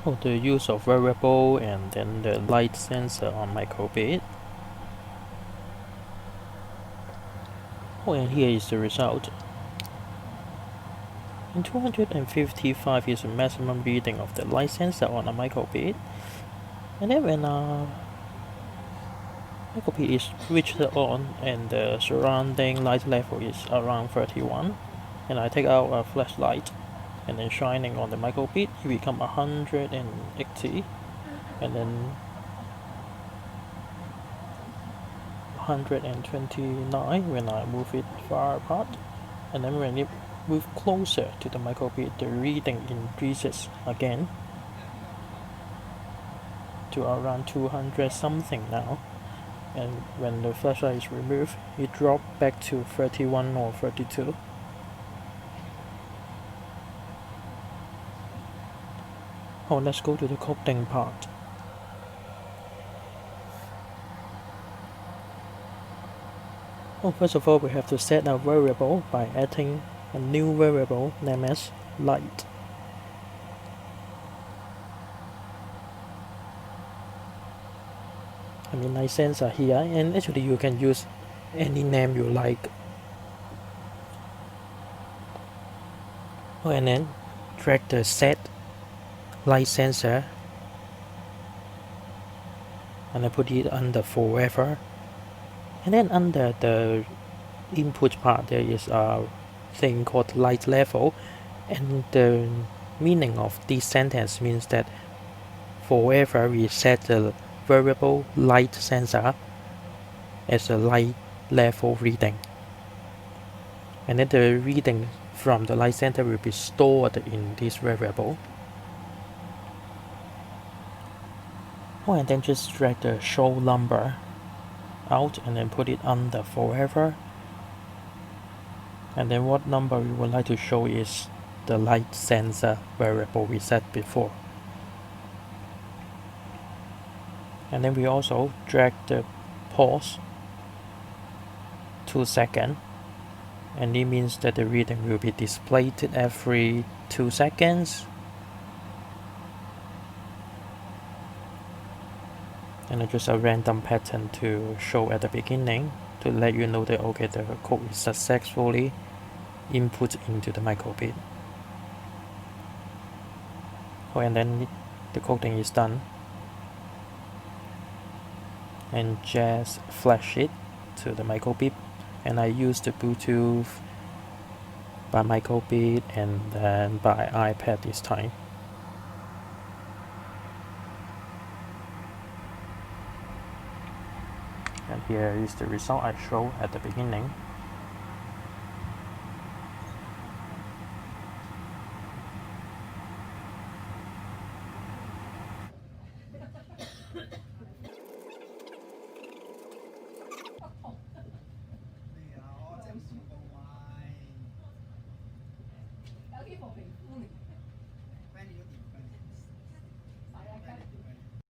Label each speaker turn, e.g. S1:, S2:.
S1: The use of variable and then the light sensor on microbit. And here is the result. In 255 is the maximum reading of the light sensor on a microbit. And then when microbit is switched on and the surrounding light level is around 31, and I take out a flashlight and then shining on the microbit, it become 180, and then 129 when I move it far apart, and then when it moves closer to the microbit, the reading increases again to around 200 something now, and when the flashlight is removed, it dropped back to 31 or 32. Let's go to the coding part. First of all, we have to set a variable by adding a new variable named as light. Light sensor here, and actually you can use any name you like. And then drag the set light sensor and I put it under forever. And then under the input part there is a thing called light level, and the meaning of this sentence means that forever we set the variable light sensor as a light level reading, and then the reading from the light sensor will be stored in this variable. And then just drag the show number out and then put it under forever, and then what number we would like to show is the light sensor variable we set before. And then we also drag the pause 2 seconds, and it means that the reading will be displayed every 2 seconds. And just a random pattern to show at the beginning to let you know that okay, the code is successfully input into the microbit. And then the coding is done, and just flash it to the microbit, and I use the Bluetooth by microbit and then by iPad this time. And here is the result I showed at the beginning.